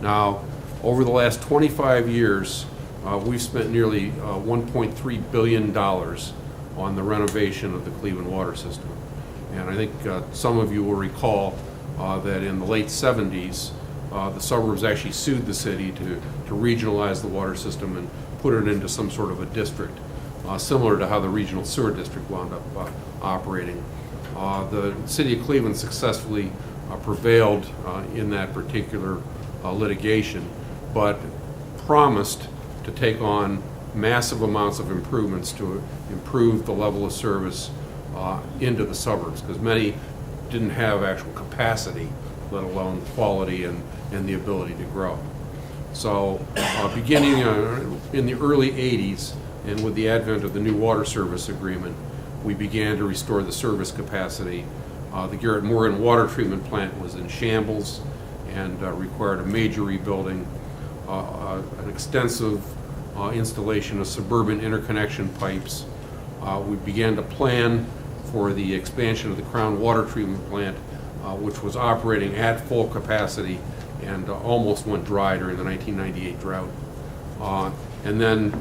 Now, over the last 25 years, we've spent nearly $1.3 billion on the renovation of the Cleveland water system. And I think some of you will recall that in the late 70s, the suburbs actually sued the city to regionalize the water system and put it into some sort of a district, similar to how the regional sewer district wound up operating. The city of Cleveland successfully prevailed in that particular litigation, but promised to take on massive amounts of improvements to improve the level of service into the suburbs, because many didn't have actual capacity, let alone quality and the ability to grow. So beginning in the early 80s, and with the advent of the new water service agreement, we began to restore the service capacity. The Garrett Morgan water treatment plant was in shambles and required a major rebuilding, an extensive installation of suburban interconnection pipes. We began to plan for the expansion of the Crown water treatment plant, which was operating at full capacity and almost went dry during the 1998 drought. And then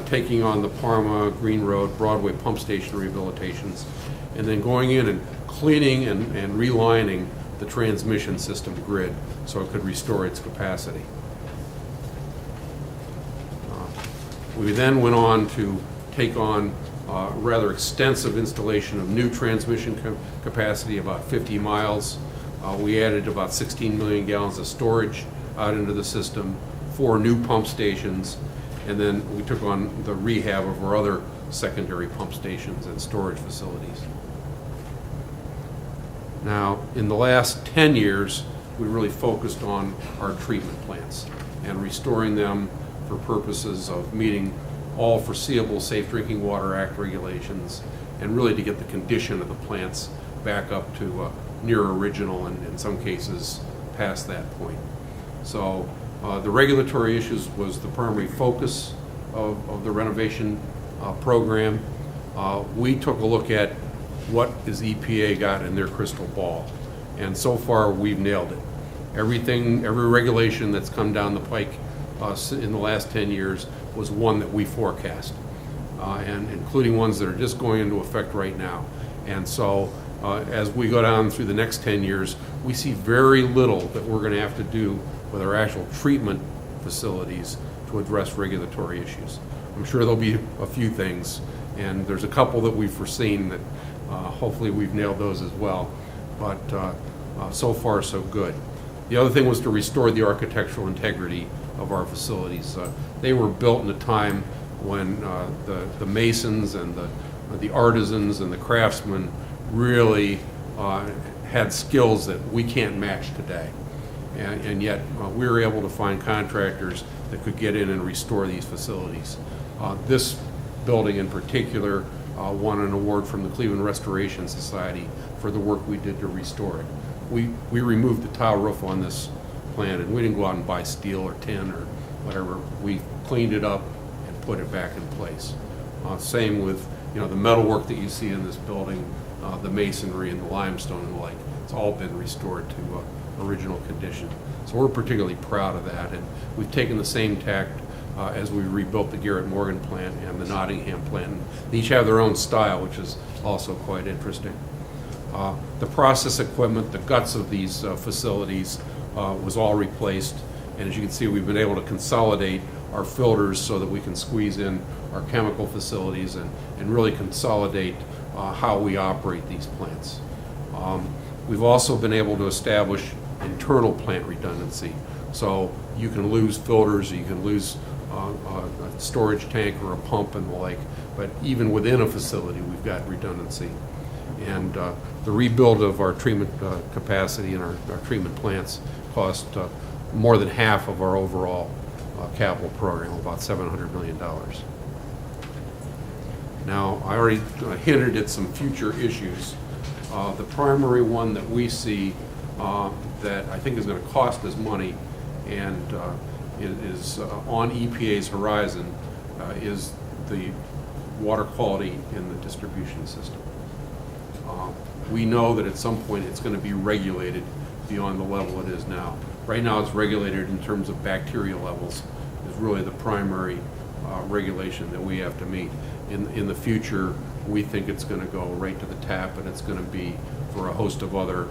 taking on the Parma, Green Road, Broadway pump station rehabilitations, and then going in and cleaning and relining the transmission system grid so it could restore its capacity. We then went on to take on rather extensive installation of new transmission capacity, about 50 miles. We added about 16 million gallons of storage out into the system, 4 new pump stations, and then we took on the rehab of our other secondary pump stations and storage facilities. Now, in the last 10 years, we really focused on our treatment plants and restoring them for purposes of meeting all foreseeable Safe Drinking Water Act regulations, and really to get the condition of the plants back up to near original, and in some cases past that point. So the regulatory issues was the primary focus of the renovation program. We took a look at what is EPA got in their crystal ball, and so far we've nailed it. Every regulation that's come down the pike in the last 10 years was one that we forecast, and including ones that are just going into effect right now. And so as we go down through the next 10 years, we see very little that we're going to have to do with our actual treatment facilities to address regulatory issues. I'm sure there'll be a few things, and there's a couple that we've foreseen that hopefully we've nailed those as well, but so far so good. The other thing was to restore the architectural integrity of our facilities. They were built in a time when the masons and the artisans and the craftsmen really had skills that we can't match today. And yet we were able to find contractors that could get in and restore these facilities. This building in particular won an award from the Cleveland Restoration Society for the work we did to restore it. We removed the tile roof on this plant, and we didn't go out and buy steel or tin or whatever. We cleaned it up and put it back in place. Same with the metalwork that you see in this building, the masonry and the limestone and the like. It's all been restored to original condition. So we're particularly proud of that, and we've taken the same tact as we rebuilt the Garrett Morgan plant and the Nottingham plant. And they each have their own style, which is also quite interesting. The process equipment, the guts of these facilities was all replaced, and as you can see, we've been able to consolidate our filters so that we can squeeze in our chemical facilities and really consolidate how we operate these plants. We've also been able to establish internal plant redundancy. So you can lose filters, you can lose a storage tank or a pump and the like, but even within a facility we've got redundancy. And the rebuild of our treatment capacity in our treatment plants cost more than half of our overall capital program, about $700 million. Now, I already hinted at some future issues. The primary one that we see that I think is going to cost us money and is on EPA's horizon is the water quality in the distribution system. We know that at some point it's going to be regulated beyond the level it is now. Right now it's regulated in terms of bacteria levels, is really the primary regulation that we have to meet. In the future, we think it's going to go right to the tap, and it's going to be for a host of other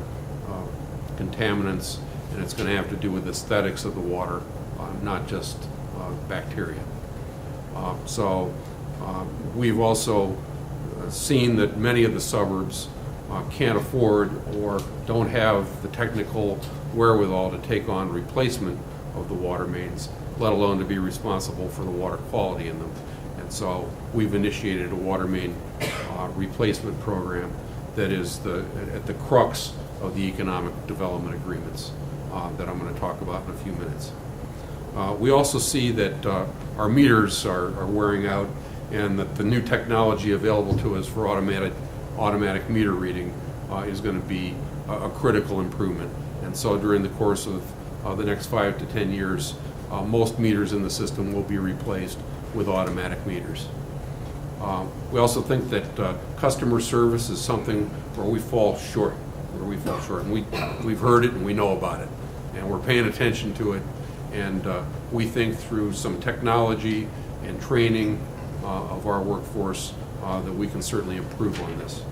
contaminants, and it's going to have to do with aesthetics of the water, not just bacteria. We've also seen that many of the suburbs can't afford or don't have the technical wherewithal to take on replacement of the water mains, let alone to be responsible for the water quality in them. And so we've initiated a water main replacement program that is at the crux of the economic development agreements that I'm going to talk about in a few minutes. We also see that our meters are wearing out, and that the new technology available to us for automatic meter reading is going to be a critical improvement. And so during the course of the next 5 to 10 years, most meters in the system will be replaced with automatic meters. We also think that customer service is something where we fall short. And we've heard it and we know about it, and we're paying attention to it. And we think through some technology and training of our workforce that we can certainly improve on this.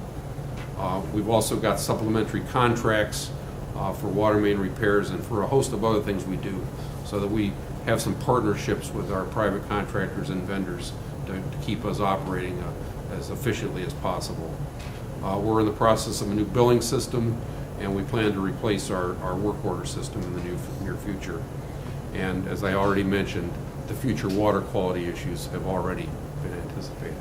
We've also got supplementary contracts for water main repairs and for a host of other things we do, so that we have some partnerships with our private contractors and vendors to keep us operating as efficiently as possible. We're in the process of a new billing system, and we plan to replace our work order system in the near future. And as I already mentioned, the future water quality issues have already been anticipated.